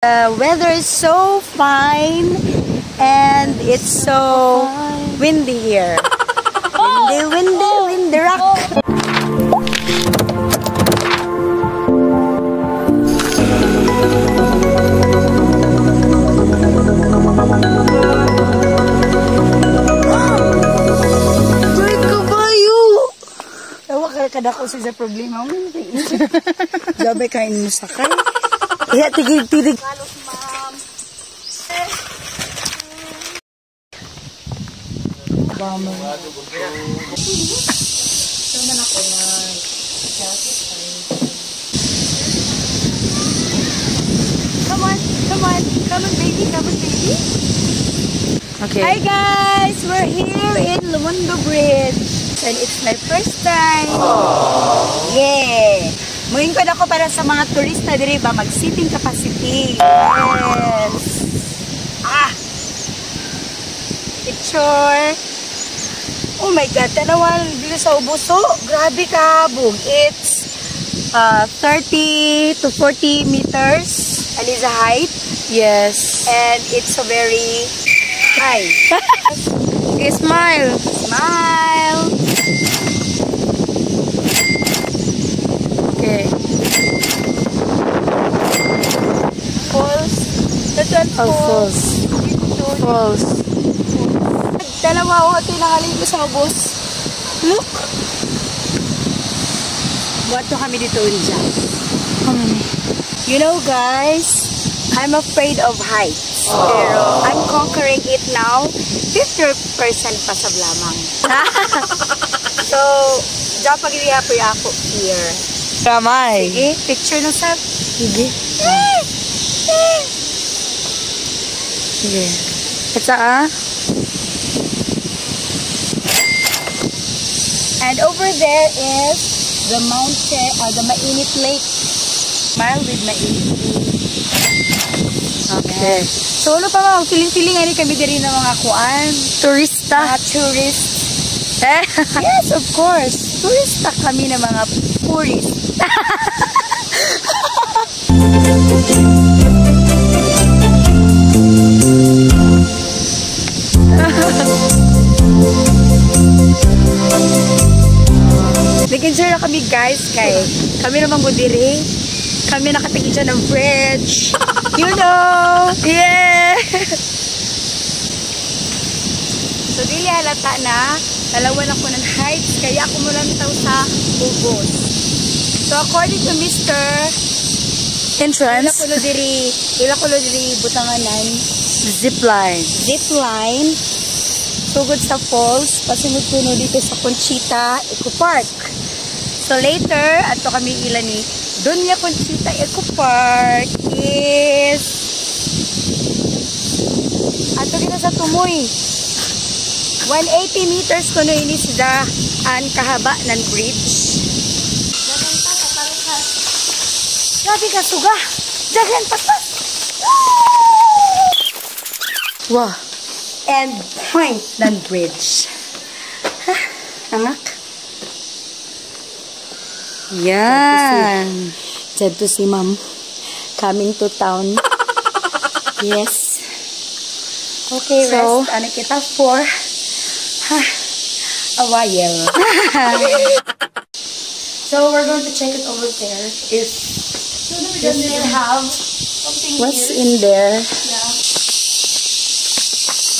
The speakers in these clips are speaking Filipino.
The weather is so fine and it's so windy here. Windy rock. Kada ko sa problema mo Jabay kain mo sakay. Iya tigig-tigig. Halos ma'am. Bama. Sama na ko na. Come on baby, Okay. Hi guys, we're here in Lumondo Bridge. And it's my first time. Yeah. Muing ko na ko para sa mga turista diri ba mag-seating capacity. Yes. Picture. Oh my God, tanawal dito sa Ubuso. Grabe ka, bug. It's 30 to 40 meters. And is the height. Yes. And it's a very high. Okay, smile. Smile. Okay. Falls. That's falls. Falls. Dalawa ako tinangaling ko sa bus. Look. Buwato kami dito dyan. You know guys, I'm afraid of heights. Pero I'm conquering it now. 50% pasab lamang. So, dyan pag-iapay ako here. Ramay. Sige, picture na sab. Sige. Sige. Ito And over there is the mountain, the Mainit Lake. Smile with Mainit Lake. Okay. So, ano pa mga feeling ani kami diri ng mga kuan? Turista? Mga tourist. Yes, of course. Turista kami ng mga tourist. Naging sure na kami guys, kay kami naman budiri. Kami nakatingin dyan ng bridge. You know! Yeah! So, dili halata na. Dalawan ako ng heights, kaya ako mo lang itaw sa Ubos. So, according to Mr. Entrance, ila ko diri butanganan. Zipline. Zipline. Sugod sa falls, pasunod-sunod dito sa Conchita Eco Park. So, later, ato kami ilan ni Doña Conchita Eco Park is ato kita sa Tumoy. 180 meters kuno ini sida ang kahaba ng bridge. Grabe ka suga. Dagan patas. Wow. And point ng bridge. Anak. Yan. Said to si ma'am. Coming to town. Yes. Okay, so, rest. Ano kita for a while. So, we're going to check it over there. If does it have something what's in there? Yeah.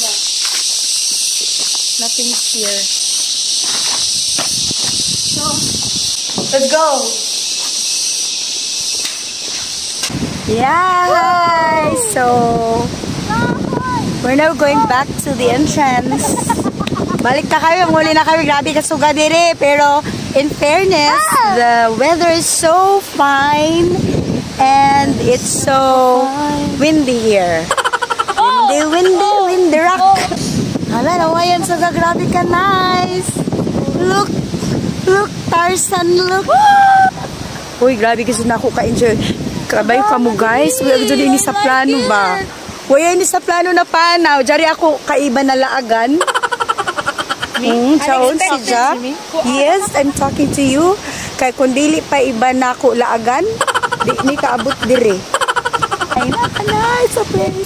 Yeah. Nothing's here. So, let's go. Yeah. So, we're now going back to the entrance. Balik na kami, muli na kami, grabe kasuga dire, pero in fairness, the weather is so fine and it's so windy here. Windy rock. Hala, nawayan suga, grabe ka, nice. Look, Tarzan, look. Uy, grabe kasi na ako ka-enjoy. Kabay ka mo guys, uy, agad ini sa plano ba? Uy, ini sa plano na panaw, jari ako kaiba na laagan. Chaon si Ja. Yes, I'm talking to you. Kay kung dili pa iba na ko laagan, di ni kaabot dire. Nice, so pretty.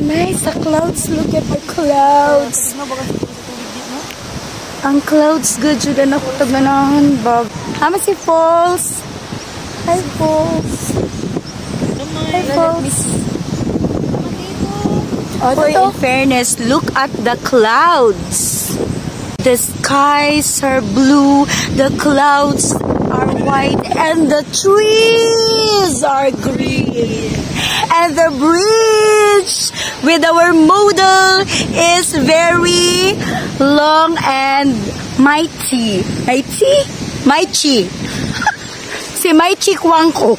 Nice, the clouds. Look at the clouds. Ang clouds good jud na ko tagnanahan bag. Ama si Falls. Hi Falls. Hi Falls. In fairness, look at the clouds. The skies are blue, the clouds are white, and the trees are green. And the bridge with our model is very long and mighty. Mighty? Si Mighty Kwangko.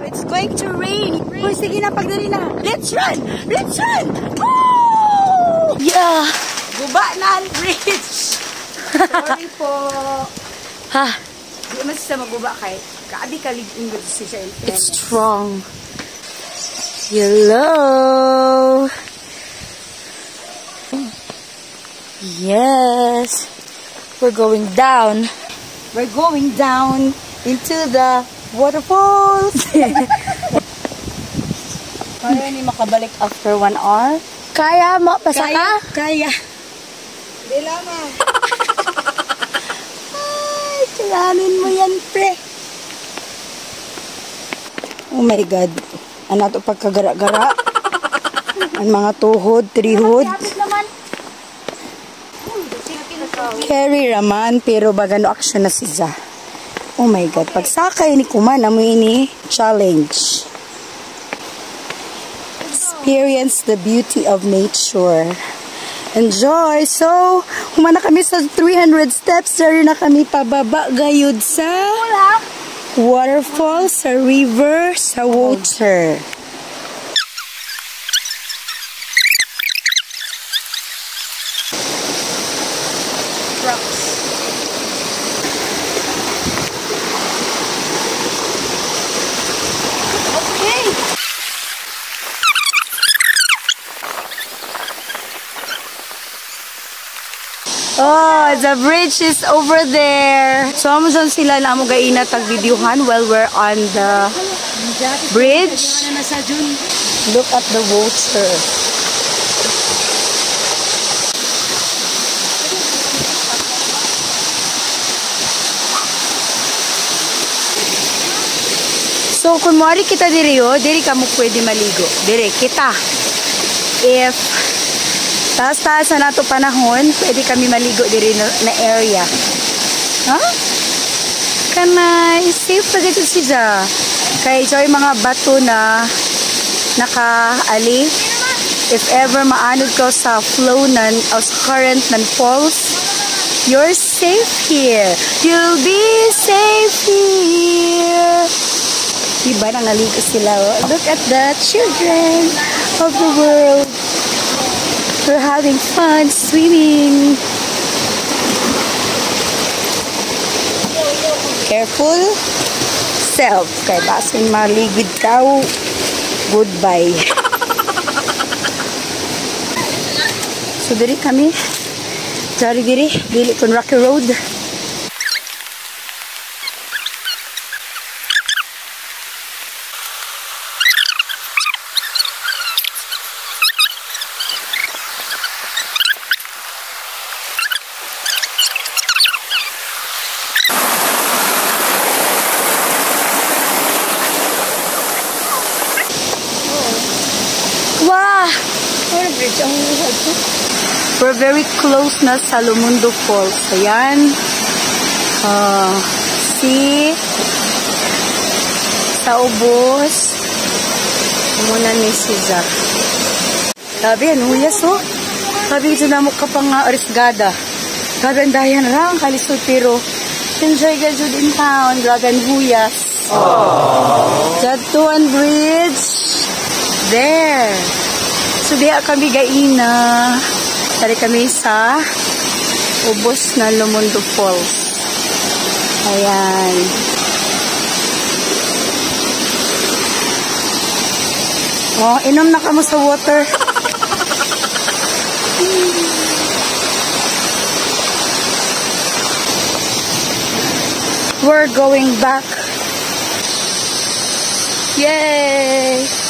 It's going to rain. Uy, sige na, pagdali na. Let's run! Let's run! Oh! Yeah! Guba na ang bridge! Sorry po. Ha? Di man siya maguba kay kaabi kalig-in good siya. It's strong. Hello. Yes. We're going down. We're going down into the waterfalls. Kaya ni makabalik after 1 hour? Kaya mo? Pasa ka? Kaya. Hindi lamang. Ay, kailanin mo yan, pre. Oh my God. Ano ito pagkagara-gara? Ang mga tuhod, trihod. Carry raman, pero bagano action na siya. Oh my God. Pagsakay ni Kuman, amoy ini challenge. Experience the beauty of nature. Enjoy! So, humana kami sa 300 steps. Dari na kami pababa gayud sa waterfall, sa river, sa water. Okay! Oh, the bridge is over there. So, amo dyan sila na mo gaina tag-videohan while we're on the bridge. Look at the water. So, kung mawari kita diri ka mo pwede maligo. Diri, kita. If taas-taas na nato panahon, pwede kami maligo diri na area. Ha? Kanay, safe pa dito siya. Kaya ito yung mga bato na nakaali. If ever maanod ka sa flow ng current ng falls, you're safe here. You'll be safe here. Diba nangaligo sila? Look at the children of the world. We're having fun swimming. Careful self. Kay basin maligid ka. Goodbye. So diri kami. Diri dili kon Rocky Road. We're very close na sa Lumundo Falls. Ayan. See? Sa ubos. Muna ni Siza. Sabi, ano huyas oh? Sabi, ito na mo ka pang arisgada. Sabi, ang dayan lang, kalisod, pero enjoy ka dyan in town. Dragan huyas. Jatuan Bridge. There. So, diya kami gaina. Tari kami sa ubos na Lumundo Falls. Ayan. Oh, inom na kamo sa water. We're going back. Yay!